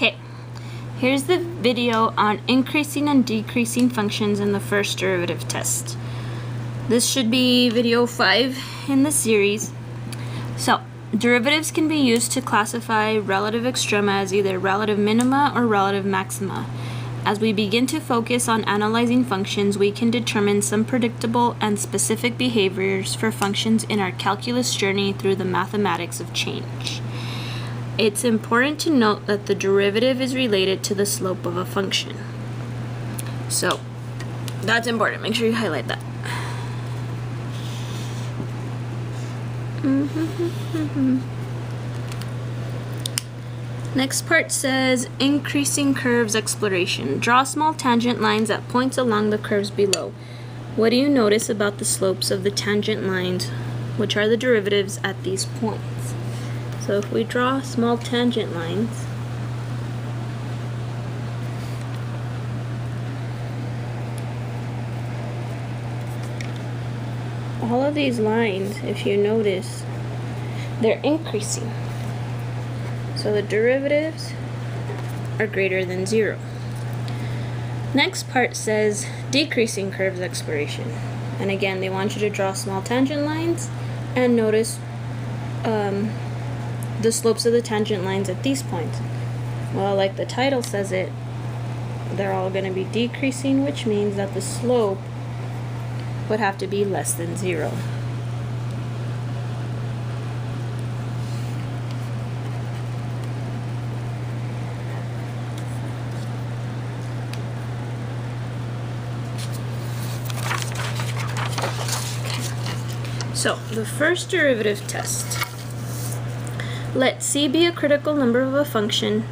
Okay, here's the video on increasing and decreasing functions in the first derivative test. This should be video 5 in the series. So, derivatives can be used to classify relative extrema as either relative minima or relative maxima. As we begin to focus on analyzing functions, we can determine some predictable and specific behaviors for functions in our calculus journey through the mathematics of change. It's important to note that the derivative is related to the slope of a function. So, that's important. Make sure you highlight that. Next part says increasing curves exploration. Draw small tangent lines at points along the curves below. What do you notice about the slopes of the tangent lines, which are the derivatives at these points? So if we draw small tangent lines, all of these lines, if you notice, they're increasing. So the derivatives are greater than 0. Next part says decreasing curves exploration. And again, they want you to draw small tangent lines and notice the slopes of the tangent lines at these points. Well, like the title says it, they're all going to be decreasing, which means that the slope would have to be less than 0. So, the first derivative test. Let C be a critical number of a function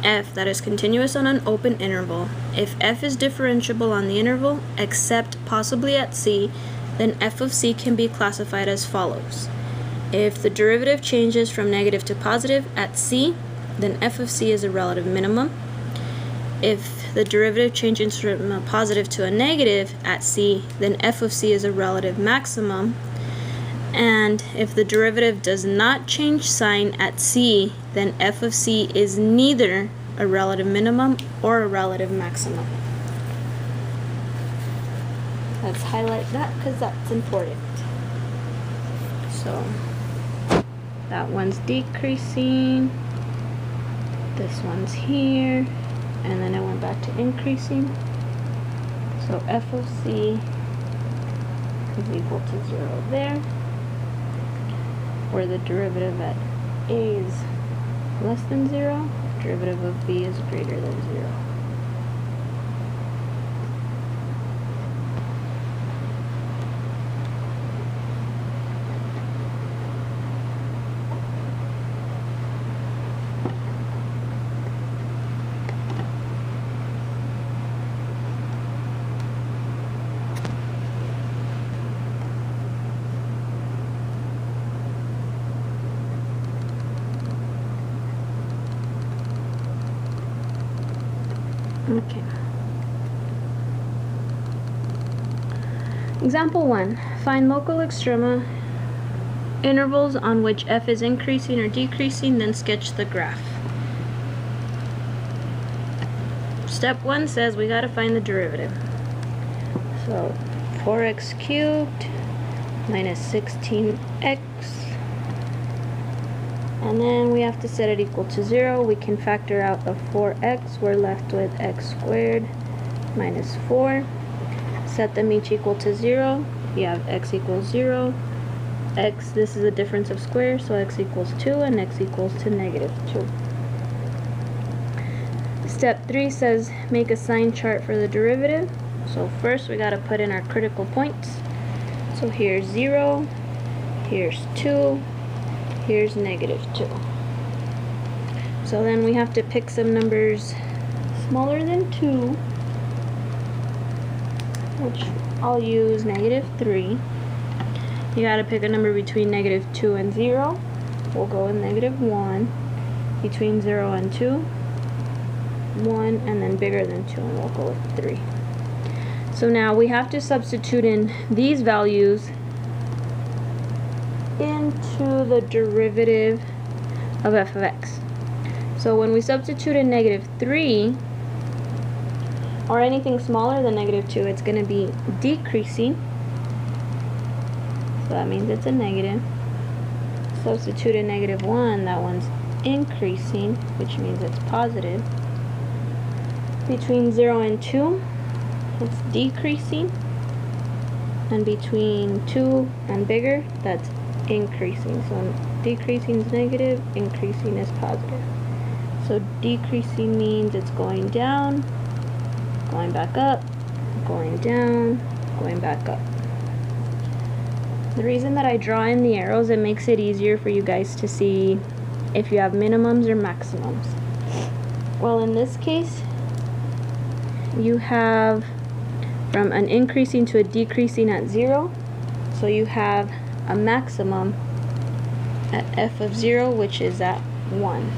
f that is continuous on an open interval. If f is differentiable on the interval, except possibly at C, then f of C can be classified as follows. If the derivative changes from negative to positive at C, then f of C is a relative minimum. If the derivative changes from a positive to a negative at C, then f of C is a relative maximum. And if the derivative does not change sign at C, then f of C is neither a relative minimum or a relative maximum. Let's highlight that because that's important. So that one's decreasing, this one's here, and then it went back to increasing. So f of C is equal to 0 there, where the derivative at A is less than 0, derivative of B is greater than 0. Okay. Example 1. Find local extrema intervals on which f is increasing or decreasing, then sketch the graph. Step 1 says we gotta find the derivative. So 4x cubed minus 16x, and then we have to set it equal to 0. We can factor out the 4x. We're left with x squared minus 4. Set them each equal to 0. You have x equals 0. X, this is a difference of squares, so x equals 2, and x equals to negative 2. Step 3 says make a sign chart for the derivative. So first we got to put in our critical points. So here's 0, here's 2, here's negative 2. So then we have to pick some numbers smaller than 2, which I'll use negative 3. You gotta pick a number between negative 2 and 0. We'll go with negative 1. Between 0 and 2, 1, and then bigger than 2, and we'll go with 3. So now we have to substitute in these values into the derivative of f of x. So when we substitute in -3, or anything smaller than -2, it's going to be decreasing. So that means it's a negative. Substitute in -1, that one's increasing, which means it's positive. Between 0 and 2, it's decreasing. And between 2 and bigger, that's increasing. So decreasing is negative, increasing is positive. So decreasing means it's going down, going back up, going down, going back up. The reason that I draw in the arrows, it makes it easier for you guys to see if you have minimums or maximums. Well, in this case, you have from an increasing to a decreasing at 0. So you have a maximum at f of 0, which is at 1.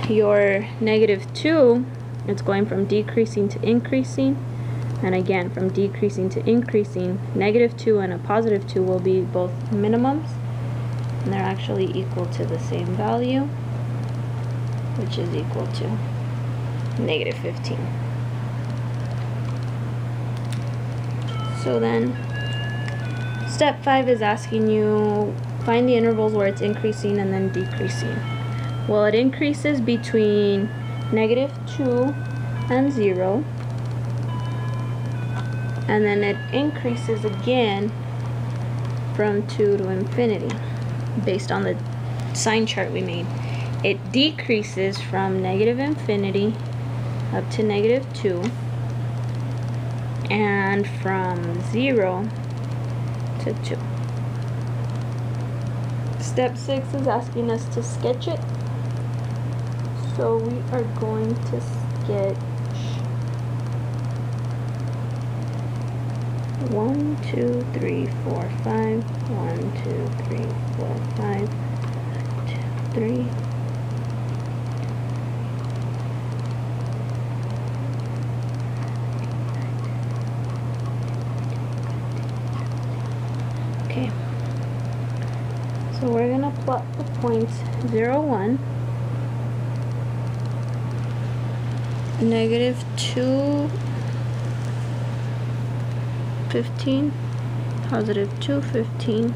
Your -2, it's going from decreasing to increasing. And again, from decreasing to increasing, -2 and a +2 will be both minimums. And they're actually equal to the same value, which is equal to -15. So then, step 5 is asking you find the intervals where it's increasing and then decreasing. Well, it increases between -2 and 0. And then it increases again from 2 to infinity, based on the sign chart we made. It decreases from -infinity up to -2, and from 0 to 2. Step 6 is asking us to sketch it. So we are going to sketch 1, 2, 3, 4, 5. 1, 2, 3, 4, 5. 2, 3. Okay. So we're gonna plot the points 0, 1, -2, 15, +2, 15,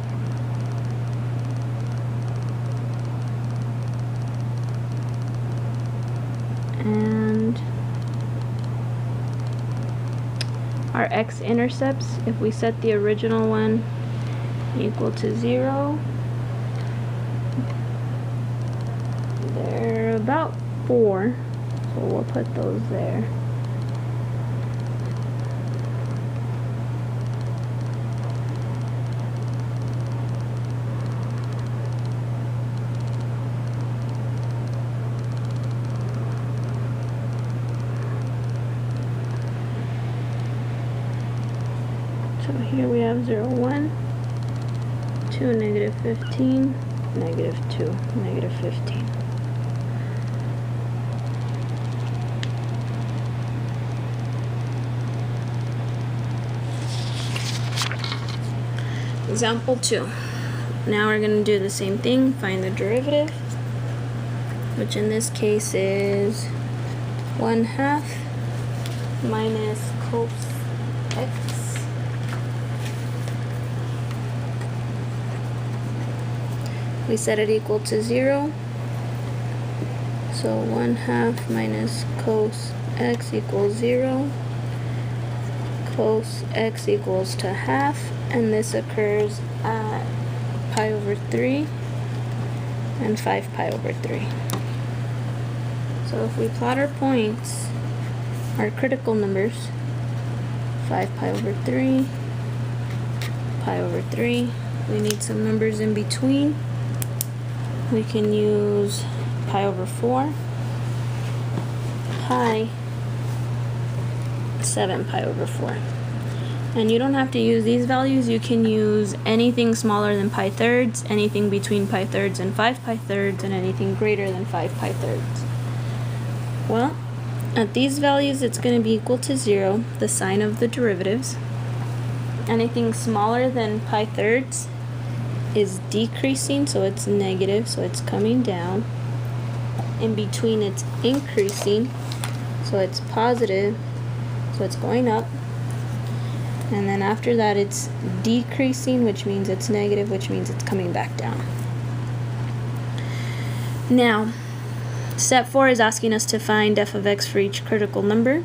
and our x-intercepts, if we set the original one equal to 0, they're about 4, so we'll put those there. So here we have 0, 1, 2, -15, -2, -15. Example 2. Now we're going to do the same thing, find the derivative, which in this case is 1/2 minus cos x we set it equal to 0, so 1/2 minus cos x equals 0, cos x equals to half, and this occurs at pi over 3 and 5 pi over 3. So if we plot our points, our critical numbers, 5 pi over 3, pi over 3, we need some numbers in between. We can use pi over 4, pi, 7 pi over 4. And you don't have to use these values, you can use anything smaller than pi thirds, anything between pi thirds and 5 pi thirds, and anything greater than 5 pi thirds. Well, at these values it's going to be equal to 0, the sign of the derivatives. Anything smaller than pi thirds is decreasing, so it's negative, so it's coming down. In between it's increasing, so it's positive, so it's going up. And then after that it's decreasing, which means it's negative, which means it's coming back down. Now, step 4 is asking us to find f of x for each critical number.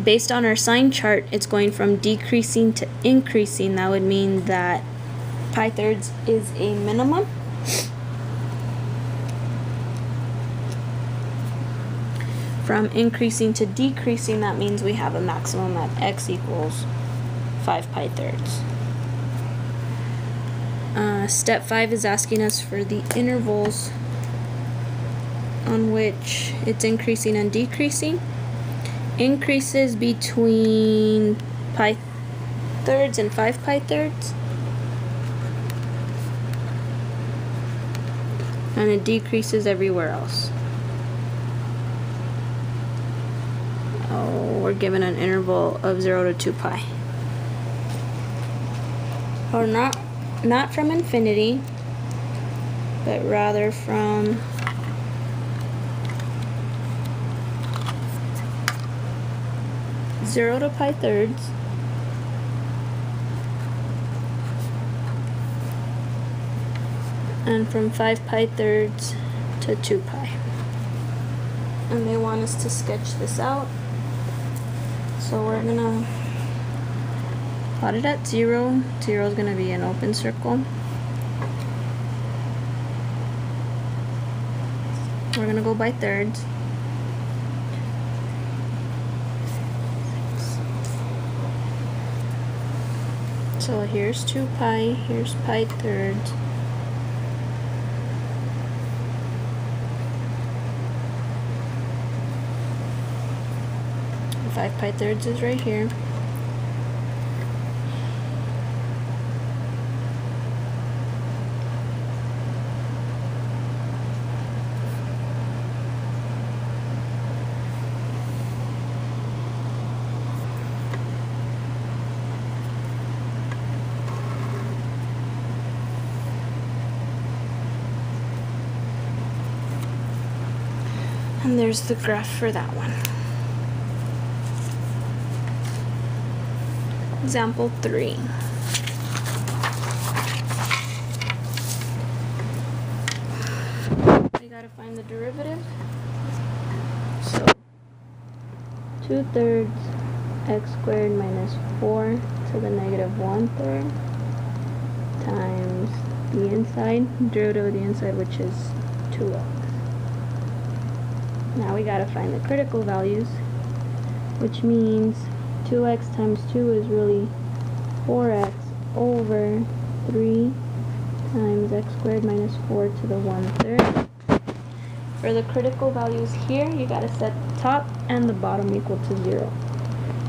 Based on our sign chart, it's going from decreasing to increasing. That would mean that pi thirds is a minimum. From increasing to decreasing, that means we have a maximum at x equals 5 pi thirds. Step 5 is asking us for the intervals on which it's increasing and decreasing. Increases between pi thirds and 5 pi thirds. And it decreases everywhere else. Oh, we're given an interval of 0 to 2 pi. Or not from infinity, but rather from zero to pi thirds, and from 5 pi thirds to 2 pi. And they want us to sketch this out. So we're gonna plot it at 0. 0 is gonna be an open circle. We're gonna go by thirds. So here's 2 pi, here's pi thirds. And 5 pi thirds is right here. And there's the graph for that one. Example 3. We gotta find the derivative. So 2/3 x squared minus 4 to the negative 1/3 times the inside, derivative of the inside, which is 2x. Now we gotta find the critical values, which means 2x times 2 is really 4x over 3 times x squared minus 4 to the 1/3. For the critical values here, you gotta set the top and the bottom equal to 0.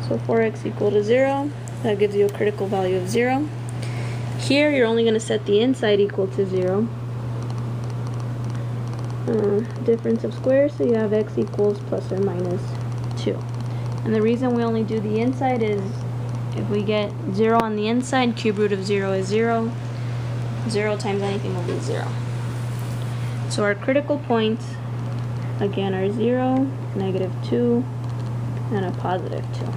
So 4x equal to 0, that gives you a critical value of 0. Here, you're only gonna set the inside equal to 0. Difference of squares, so you have x equals plus or minus 2. And the reason we only do the inside is if we get 0 on the inside, cube root of 0 is 0. 0 times anything will be 0. So our critical points, again, are 0, negative 2, and a positive 2.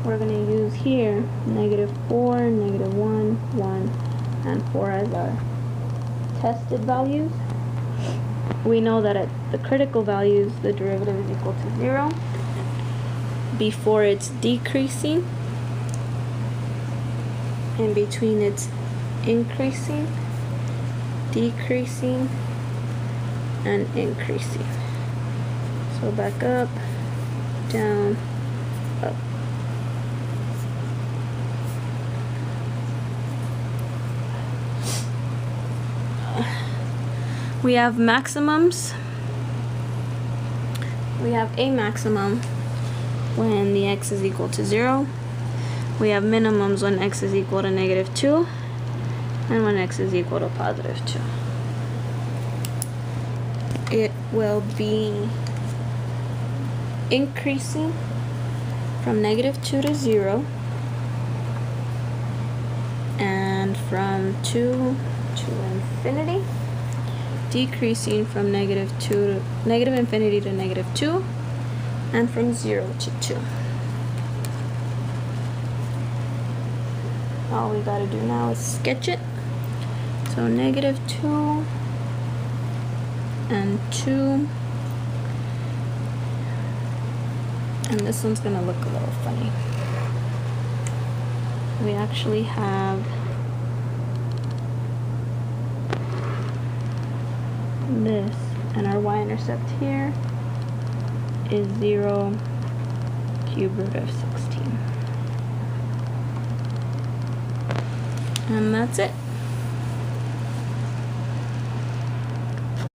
We're going to use here negative 4, negative 1, 1, and 4 as our tested values. We know that at the critical values, the derivative is equal to 0 before it's decreasing, in between it's increasing, decreasing, and increasing. So back up, down, up. We have maximums. We have a maximum when the x is equal to 0. We have minimums when x is equal to negative 2 and when x is equal to positive 2. It will be increasing from negative 2 to 0 and from 2 to infinity. decreasing from negative infinity to negative 2, and from 0 to 2. All we gotta do now is sketch it. So negative 2 and 2. And this one's gonna look a little funny. We actually have this, and our y-intercept here is 0 cube root of 16. And that's it.